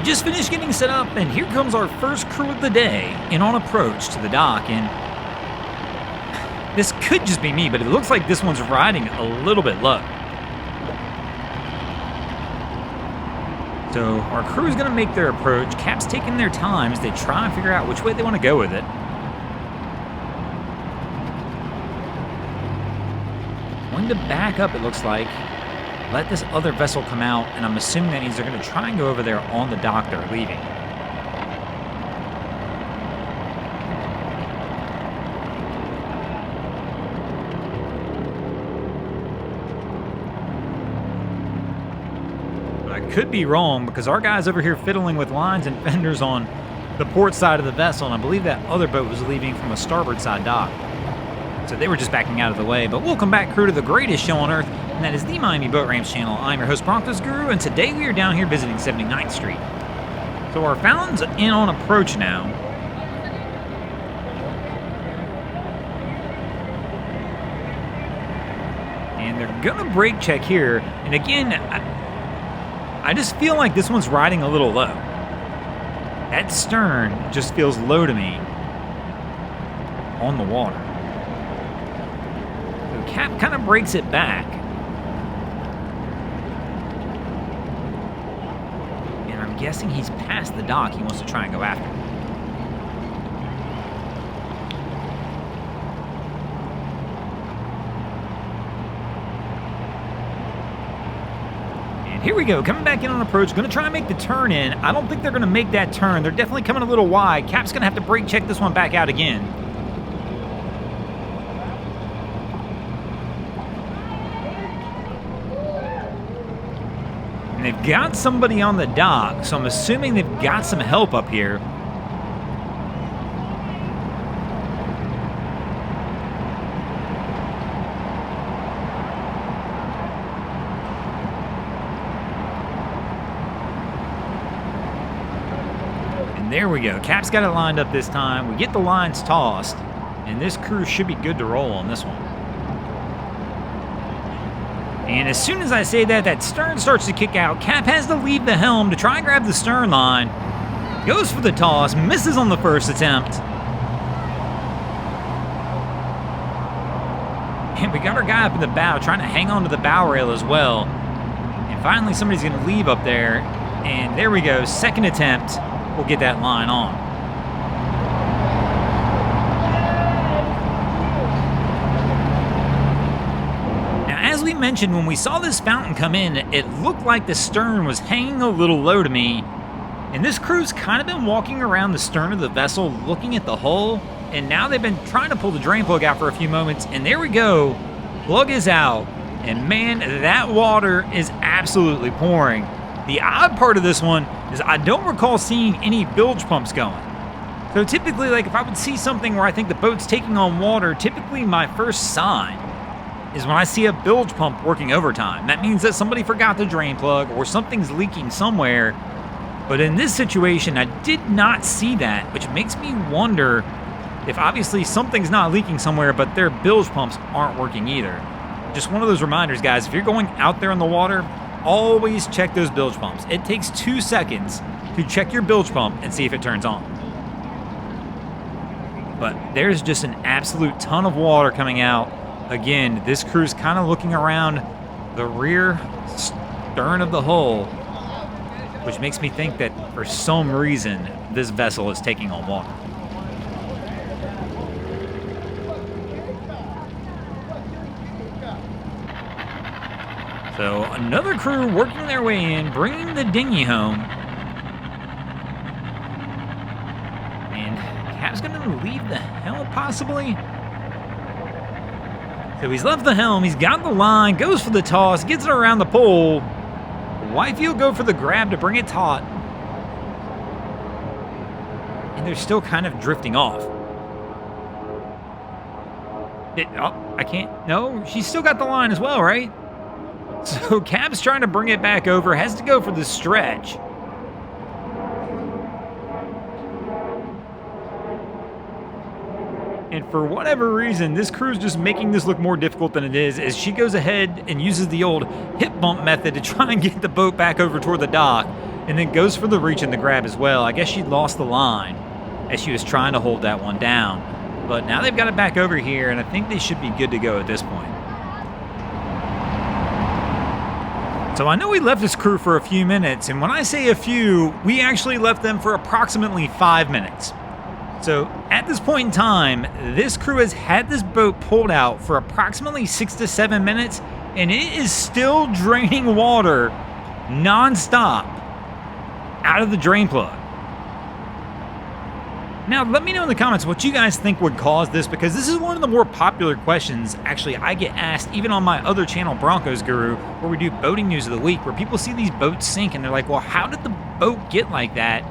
We just finished getting set up, and here comes our first crew of the day in on approach to the dock. And this could just be me, but it looks like this one's riding a little bit low. So our crew is going to make their approach. Cap's taking their time as they try and figure out which way they want to go with it. Going to back up, it looks like. Let this other vessel come out, and I'm assuming that means they're going to try and go over there on the dock they're leaving. But I could be wrong, because our guy's over here fiddling with lines and fenders on the port side of the vessel, and I believe that other boat was leaving from a starboard side dock. So they were just backing out of the way. But welcome back, crew, to the greatest show on earth, and that is the Miami Boat Ramps channel. I'm your host, Broncos Guru, and today we are down here visiting 79th Street. So our Fountain's in on approach now. And they're gonna brake check here. And again, I just feel like this one's riding a little low. That stern just feels low to me on the water. So Cap kind of breaks it back. And I'm guessing he's past the dock. He wants to try and go after it. Here we go, coming back in on approach, going to try and make the turn in. I don't think they're going to make that turn. They're definitely coming a little wide. Cap's going to have to brake check this one back out again. And they've got somebody on the dock, so I'm assuming they've got some help up here. There we go. Cap's got it lined up this time. We get the lines tossed, and this crew should be good to roll on this one. And as soon as I say that, that stern starts to kick out. Cap has to leave the helm to try and grab the stern line. Goes for the toss, misses on the first attempt. And we got our guy up in the bow, trying to hang on to the bow rail as well. And finally, somebody's going to leave up there. And there we go. Second attempt. We'll get that line on. Now, as we mentioned, when we saw this fountain come in, it looked like the stern was hanging a little low to me. And this crew's kind of been walking around the stern of the vessel looking at the hull. And now they've been trying to pull the drain plug out for a few moments. And there we go. Plug is out. And man, that water is absolutely pouring. The odd part of this one is I don't recall seeing any bilge pumps going. So typically, like if I would see something where I think the boat's taking on water, typically my first sign is when I see a bilge pump working overtime. That means that somebody forgot the drain plug or something's leaking somewhere. But in this situation, I did not see that, which makes me wonder if obviously something's not leaking somewhere, but their bilge pumps aren't working either. Just one of those reminders, guys, if you're going out there in the water, always check those bilge pumps. It takes 2 seconds to check your bilge pump and see if it turns on. But there's just an absolute ton of water coming out. Again, this crew's kind of looking around the rear stern of the hull, which makes me think that for some reason this vessel is taking on water. So another crew working their way in, bringing the dinghy home. And Cap's going to leave the helm, possibly. So he's left the helm, he's got the line, goes for the toss, gets it around the pole. Wifey will go for the grab to bring it taut. And they're still kind of drifting off. I can't, no, she's still got the line as well, right? So Cap's trying to bring it back over, has to go for the stretch. And for whatever reason, this crew's just making this look more difficult than it is as she goes ahead and uses the old hip bump method to try and get the boat back over toward the dock. and then goes for the reach and the grab as well. I guess she lost the line as she was trying to hold that one down. But now they've got it back over here, and I think they should be good to go at this point. So I know we left this crew for a few minutes, and when I say a few, we actually left them for approximately 5 minutes. So at this point in time, this crew has had this boat pulled out for approximately 6 to 7 minutes, and it is still draining water non-stop out of the drain plug. Now, let me know in the comments what you guys think would cause this, because this is one of the more popular questions, actually, I get asked even on my other channel, Broncos Guru, where we do boating news of the week, where people see these boats sink and they're like, well, how did the boat get like that?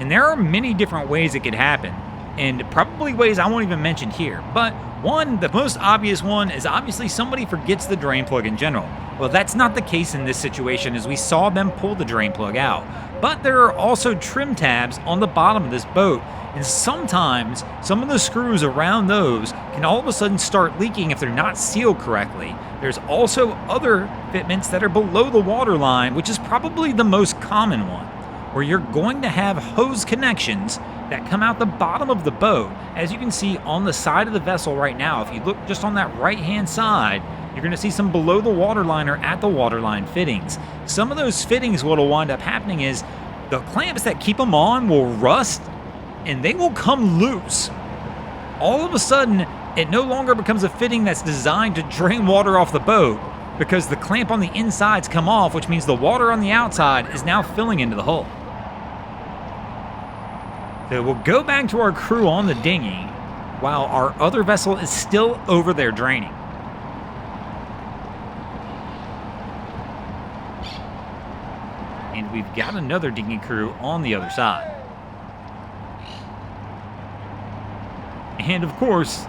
And there are many different ways it could happen, and probably ways I won't even mention here. But one, the most obvious one, is obviously somebody forgets the drain plug in general. Well, that's not the case in this situation, as we saw them pull the drain plug out. But there are also trim tabs on the bottom of this boat, and sometimes some of the screws around those can all of a sudden start leaking if they're not sealed correctly. There's also other fitments that are below the water line, which is probably the most common one, where you're going to have hose connections that come out the bottom of the boat. As you can see on the side of the vessel right now, if you look just on that right-hand side, you're going to see some below the waterline or at the waterline fittings. Some of those fittings, what will wind up happening is the clamps that keep them on will rust and they will come loose. All of a sudden, it no longer becomes a fitting that's designed to drain water off the boat, because the clamp on the insides come off, which means the water on the outside is now filling into the hull. So we'll go back to our crew on the dinghy while our other vessel is still over there draining. And we've got another dinghy crew on the other side. And of course,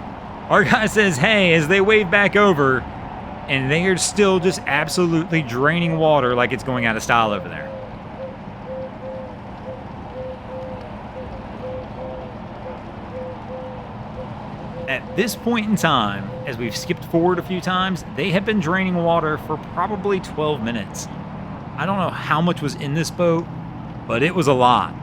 our guy says, hey, as they wave back over, and they are still just absolutely draining water like it's going out of style over there. At this point in time, as we've skipped forward a few times, they have been draining water for probably 12 minutes. I don't know how much was in this boat, but it was a lot.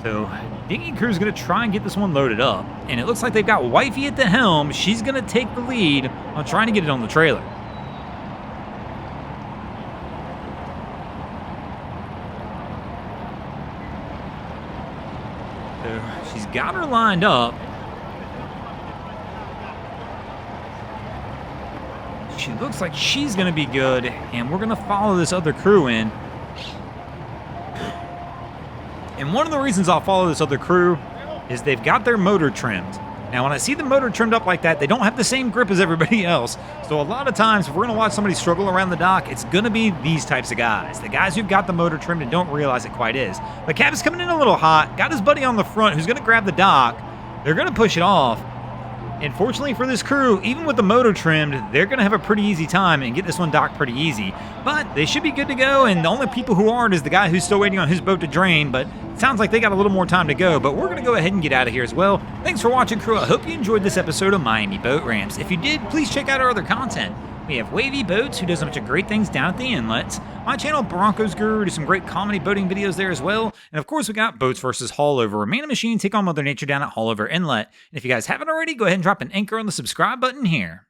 So, dinghy crew's going to try and get this one loaded up, and it looks like they've got Wifey at the helm. She's going to take the lead on trying to get it on the trailer. So, she's got her lined up. She looks like she's going to be good, and we're going to follow this other crew in. And one of the reasons I'll follow this other crew is they've got their motor trimmed. Now, when I see the motor trimmed up like that, they don't have the same grip as everybody else. So a lot of times, if we're going to watch somebody struggle around the dock, it's going to be these types of guys. The guys who've got the motor trimmed and don't realize it quite is. But Cap's coming in a little hot, got his buddy on the front who's going to grab the dock. They're going to push it off. And fortunately for this crew, even with the motor trimmed, they're going to have a pretty easy time and get this one docked pretty easy. But they should be good to go, and the only people who aren't is the guy who's still waiting on his boat to drain, but it sounds like they got a little more time to go. But we're going to go ahead and get out of here as well. Thanks for watching, crew. I hope you enjoyed this episode of Miami Boat Ramps. If you did, please check out our other content. We have Wavy Boats, who does a bunch of great things down at the inlets. My channel, Broncos Guru, does some great comedy boating videos there as well. And of course, we got Boats vs. Haulover, where man and machine take on Mother Nature down at Haulover Inlet. And if you guys haven't already, go ahead and drop an anchor on the subscribe button here.